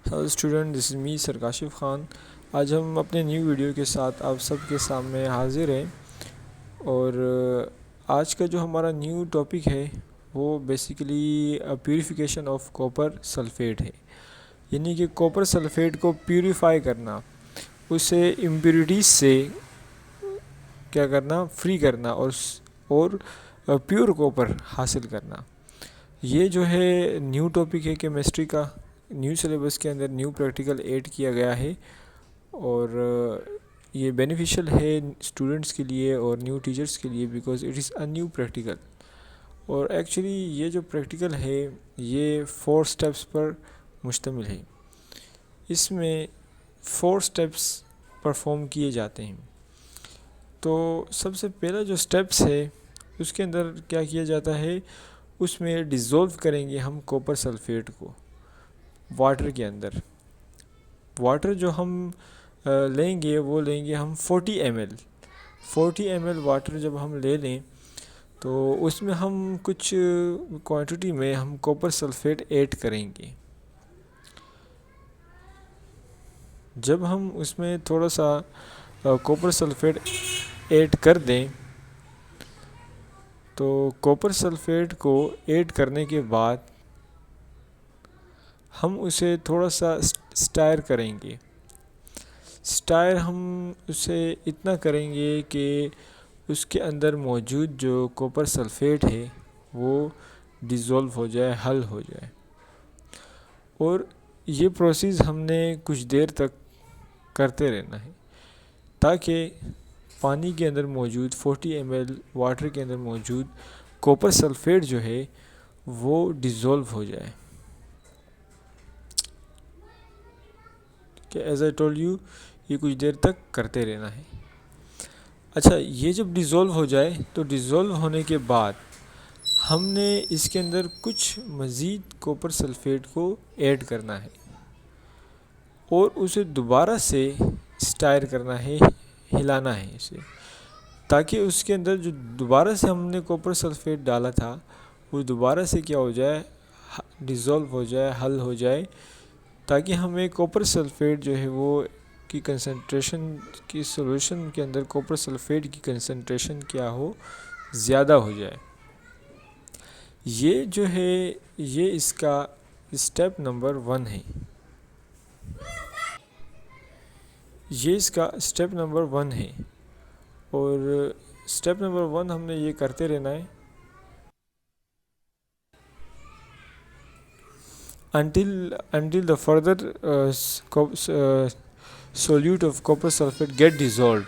Hello student, this is me sir Kashif Khan. आज हम अपने न्यू वीडियो के साथ आप सबके सामने हाजिर हैं। और आज का जो हमारा न्यू टॉपिक है वो basically purification of copper sulphate है। यानी कि कॉपर सल्फ़ेट को प्यूरिफाई करना, उसे इम्प्योरिटीज़ से क्या करना, फ्री करना और प्योर कॉपर हासिल करना। ये जो है न्यू टॉपिक है केमिस्ट्री का। न्यू सिलेबस के अंदर न्यू प्रैक्टिकल ऐड किया गया है और ये बेनिफिशियल है स्टूडेंट्स के लिए और न्यू टीचर्स के लिए, because it is a new practical. और एक्चुअली ये जो प्रैक्टिकल है ये 4 स्टेप्स पर मुश्तमिल है। इसमें 4 स्टेप्स परफॉर्म किए जाते हैं। तो सबसे पहला जो स्टेप्स है उसके अंदर क्या किया जाता है, उसमें डिज़ोल्व करेंगे हम कॉपर सल्फ़ेट को वाटर के अंदर। वाटर जो हम लेंगे वो लेंगे हम 40 ml। 40 ml वाटर जब हम ले लें तो उसमें हम कुछ क्वांटिटी में हम कॉपर सल्फ़ेट ऐड करेंगे। जब हम उसमें थोड़ा सा कॉपर सल्फ़ेट ऐड कर दें तो कॉपर सल्फ़ेट को ऐड करने के बाद हम उसे थोड़ा सा स्टायर करेंगे। स्टायर हम उसे इतना करेंगे कि उसके अंदर मौजूद जो कॉपर सल्फ़ेट है वो डिज़ोल्व हो जाए, हल हो जाए। और ये प्रोसेस हमने कुछ देर तक करते रहना है ताकि पानी के अंदर मौजूद 40 ml वाटर के अंदर मौजूद कॉपर सल्फ़ेट जो है वो डिज़ोल्व हो जाए। कि एज आई टोल्ड यू, ये कुछ देर तक करते रहना है। अच्छा, ये जब डिज़ोल्व हो जाए तो डिज़ोल्व होने के बाद हमने इसके अंदर कुछ मज़ीद कॉपर सल्फ़ेट को ऐड करना है और उसे दोबारा से स्टायर करना है, हिलाना है इसे, ताकि उसके अंदर जो दोबारा से हमने कॉपर सल्फ़ेट डाला था वो दोबारा से क्या हो जाए, डिज़ोल्व हो जाए, हल हो जाए, ताकि हमें कॉपर सल्फ़ेट जो है वो की कंसंट्रेशन की सॉल्यूशन के अंदर कॉपर सल्फ़ेट की कंसंट्रेशन क्या हो, ज़्यादा हो जाए। ये जो है ये इसका स्टेप नंबर 1 है। ये इसका स्टेप नंबर 1 है और स्टेप नंबर 1 हमने ये करते रहना है until the further solute of copper sulfate get dissolved.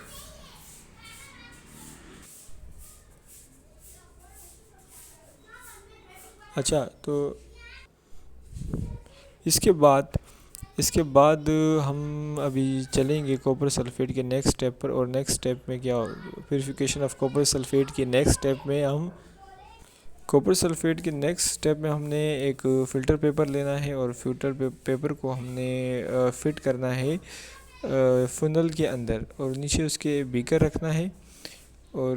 अच्छा, तो इसके बाद हम अभी चलेंगे कॉपर सल्फ़ेट के नेक्स्ट स्टेप पर। और नेक्स्ट स्टेप में क्या, प्यूरिफिकेशन ऑफ कॉपर सल्फ़ेट के नेक्स्ट स्टेप में हम कॉपर सल्फ़ेट के नेक्स्ट स्टेप में हमने एक फ़िल्टर पेपर लेना है और फ़िल्टर पेपर को हमने फिट करना है फुनल के अंदर और नीचे उसके बीकर रखना है। और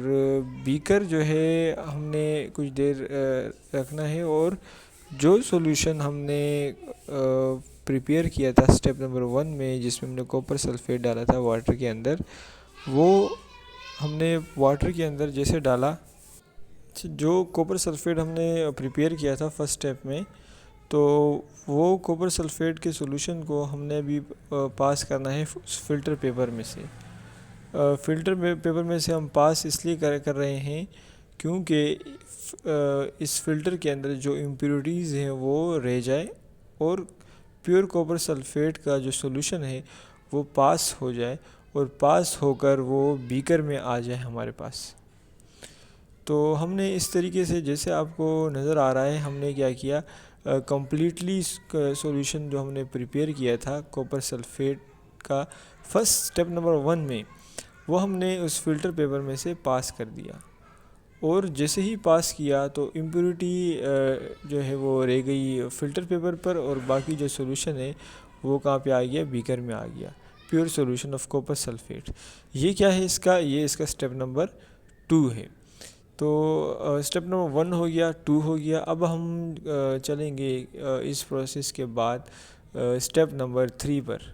बीकर जो है हमने कुछ देर रखना है और जो सॉल्यूशन हमने प्रिपेयर किया था स्टेप नंबर 1 में, जिसमें हमने कॉपर सल्फ़ेट डाला था वाटर के अंदर, वो हमने वाटर के अंदर जैसे डाला, जो कॉपर सल्फ़ेट हमने प्रिपेयर किया था फर्स्ट स्टेप में, तो वो कॉपर सल्फ़ेट के सॉल्यूशन को हमने अभी पास करना है फ़िल्टर पेपर में से। फ़िल्टर पेपर में से हम पास इसलिए कर रहे हैं क्योंकि इस फ़िल्टर के अंदर जो इम्प्योरिटीज़ हैं वो रह जाए और प्योर कॉपर सल्फ़ेट का जो सॉल्यूशन है वो पास हो जाए और पास होकर वो बीकर में आ जाए हमारे पास। तो हमने इस तरीके से, जैसे आपको नज़र आ रहा है, हमने क्या किया, कम्प्लीटली सॉल्यूशन जो हमने प्रिपेयर किया था कॉपर सल्फ़ेट का फर्स्ट स्टेप नंबर 1 में, वो हमने उस फ़िल्टर पेपर में से पास कर दिया। और जैसे ही पास किया तो इम्प्योरिटी जो है वो रह गई फ़िल्टर पेपर पर और बाकी जो सॉल्यूशन है वो कहाँ पे आ गया, बीकर में आ गया, pure solution of copper sulphate. ये क्या है इसका, ये इसका स्टेप नंबर 2 है। तो स्टेप नंबर 1 हो गया, 2 हो गया। अब हम चलेंगे इस प्रोसेस के बाद स्टेप नंबर 3 पर।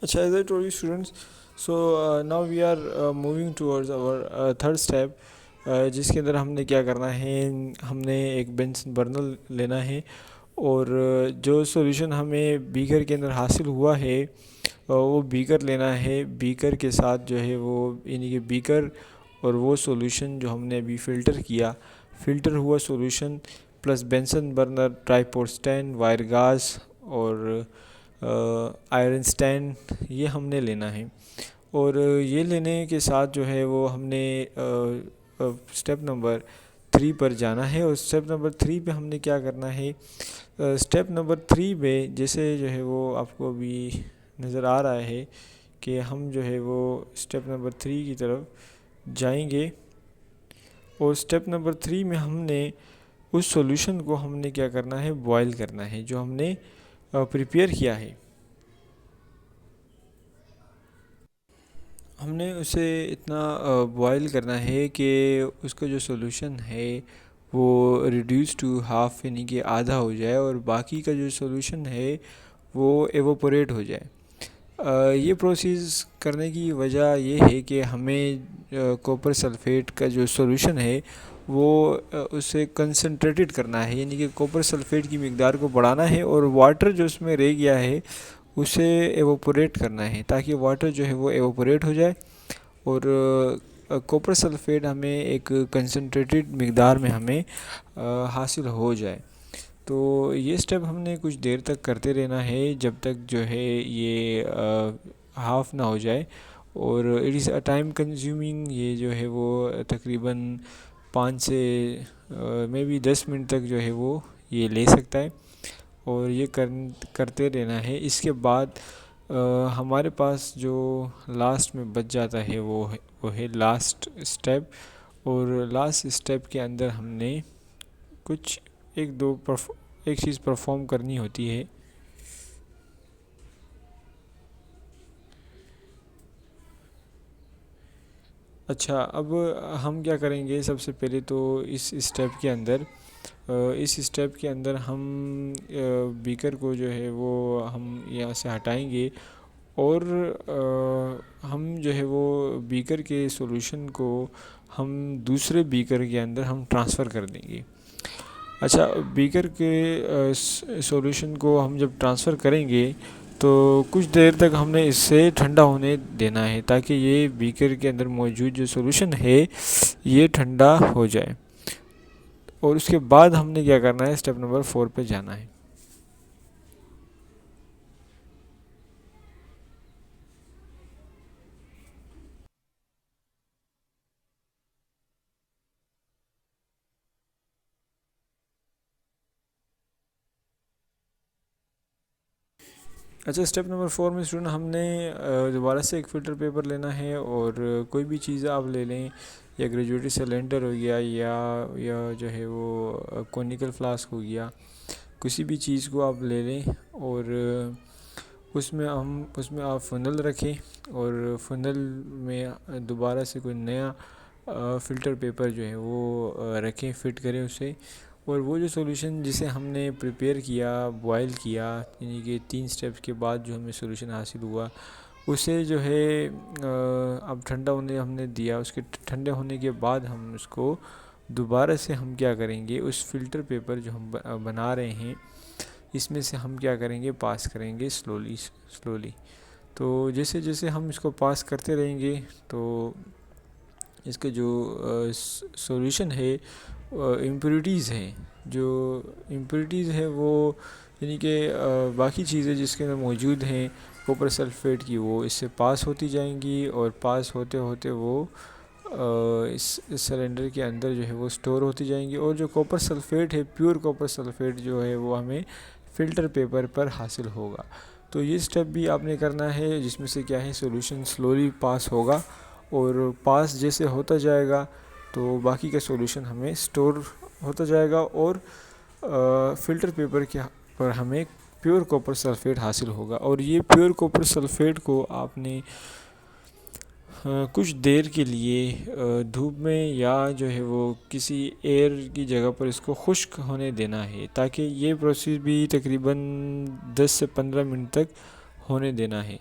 अच्छा, as I told you students, so now we are moving towards our third step, जिसके अंदर हमने क्या करना है, हमने एक बेंसन बर्नर लेना है और जो सॉल्यूशन हमें बीकर के अंदर हासिल हुआ है वो बीकर लेना है। बीकर के साथ जो है वो यानी कि बीकर और वो सॉल्यूशन जो हमने अभी फ़िल्टर किया, फ़िल्टर हुआ solution plus Benson burner, tripod stand, wire गाज और आयरन स्टैंड, ये हमने लेना है। और ये लेने के साथ जो है वो हमने स्टेप नंबर 3 पर जाना है। और स्टेप नंबर 3 पे हमने क्या करना है, स्टेप नंबर 3 में जैसे जो है वो आपको अभी नज़र आ रहा है कि हम जो है वो स्टेप नंबर 3 की तरफ जाएंगे। और स्टेप नंबर 3 में हमने उस सॉल्यूशन को हमने क्या करना है, बॉयल करना है, जो हमने प्रिपेयर किया है। हमने उसे इतना बॉयल करना है कि उसका जो सॉल्यूशन है वो रिड्यूस टू हाफ़ यानी कि आधा हो जाए और बाकी का जो सॉल्यूशन है वो एवोपोरेट हो जाए। ये प्रोसेस करने की वजह ये है कि हमें कॉपर सल्फ़ेट का जो सॉल्यूशन है वो उसे कंसंट्रेटेड करना है, यानी कि कॉपर सल्फ़ेट की मिक़दार को बढ़ाना है और वाटर जो उसमें रह गया है उसे एवोपोरेट करना है, ताकि वाटर जो है वो एवोपोरेट हो जाए और कॉपर सल्फ़ेट हमें एक कंसंट्रेटेड मिक़दार में हमें हासिल हो जाए। तो ये स्टेप हमने कुछ देर तक करते रहना है जब तक जो है ये हाफ़ ना हो जाए। और it is a time consuming, ये जो है वो तकरीबन 5 से मे बी 10 मिनट तक जो है वो ये ले सकता है और ये करते रहना है। इसके बाद हमारे पास जो लास्ट में बच जाता है वो है लास्ट स्टेप। और लास्ट स्टेप के अंदर हमने कुछ एक चीज़ परफॉर्म करनी होती है। अच्छा, अब हम क्या करेंगे, सबसे पहले तो इस स्टेप के अंदर हम बीकर को जो है वो हम यहाँ से हटाएंगे और हम जो है वो बीकर के सॉल्यूशन को हम दूसरे बीकर के अंदर हम ट्रांसफ़र कर देंगे। अच्छा, बीकर के सॉल्यूशन को हम जब ट्रांसफ़र करेंगे तो कुछ देर तक हमने इसे ठंडा होने देना है, ताकि ये बीकर के अंदर मौजूद जो सॉल्यूशन है ये ठंडा हो जाए। और उसके बाद हमने क्या करना है, स्टेप नंबर 4 पे जाना है। अच्छा, स्टेप नंबर 4 में स्टूडेंट हमने दोबारा से एक फ़िल्टर पेपर लेना है और कोई भी चीज़ आप ले लें, या ग्रेजुएटेड सिलेंडर हो गया या जो है वो कॉनिकल फ्लास्क हो गया, किसी भी चीज़ को आप ले लें और उसमें आप फ़नल रखें और फ़नल में दोबारा से कोई नया फ़िल्टर पेपर जो है वो रखें, फ़िट करें उसे। और वो जो सॉल्यूशन जिसे हमने प्रिपेयर किया, बॉयल किया, यानी कि 3 स्टेप्स के बाद जो हमें सॉल्यूशन हासिल हुआ, उसे जो है अब ठंडा होने हमने दिया। उसके ठंडे होने के बाद हम उसको दोबारा से हम क्या करेंगे, उस फ़िल्टर पेपर जो हम बना रहे हैं इसमें से हम क्या करेंगे, पास करेंगे स्लोली। तो जैसे जैसे हम इसको पास करते रहेंगे तो इसके जो सॉल्यूशन है, इम्प्योरिटीज़ हैं, जो इम्प्योरिटीज़ है वो यानी कि बाकी चीज़ें जिसके अंदर मौजूद हैं कॉपर सल्फ़ेट की, वो इससे पास होती जाएंगी और पास होते होते वो इस सिलेंडर के अंदर जो है वो स्टोर होती जाएंगी। और जो कॉपर सल्फ़ेट है, प्योर कॉपर सल्फ़ेट जो है वो हमें फ़िल्टर पेपर पर हासिल होगा। तो ये स्टेप भी आपने करना है, जिसमें से क्या है, सॉल्यूशन स्लोली पास होगा और पास जैसे होता जाएगा तो बाकी का सॉल्यूशन हमें स्टोर होता जाएगा और फ़िल्टर पेपर के पर हमें प्योर कॉपर सल्फेट हासिल होगा। और ये प्योर कॉपर सल्फेट को आपने कुछ देर के लिए धूप में या जो है वो किसी एयर की जगह पर इसको खुश्क होने देना है, ताकि ये प्रोसेस भी तकरीबन 10 से 15 मिनट तक होने देना है।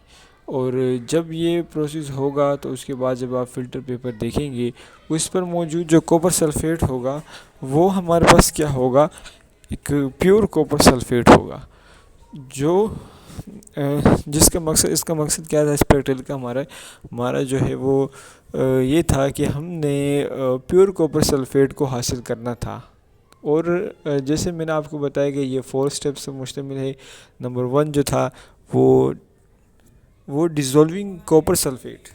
और जब ये प्रोसेस होगा तो उसके बाद जब आप फ़िल्टर पेपर देखेंगे उस पर मौजूद जो कॉपर सल्फेट होगा वो हमारे पास क्या होगा, एक प्योर कॉपर सल्फेट होगा। जो जिसका मकसद, इसका मकसद क्या था इस प्रैक्टिकल का, हमारा जो है वो ये था कि हमने प्योर कॉपर सल्फेट को हासिल करना था। और जैसे मैंने आपको बताया कि ये 4 स्टेप्स से मुश्तमिल है। नंबर 1 जो था वो डिज़ोल्विंग कॉपर सल्फेट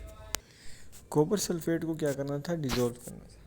को क्या करना था, डिज़ोल्व करना था।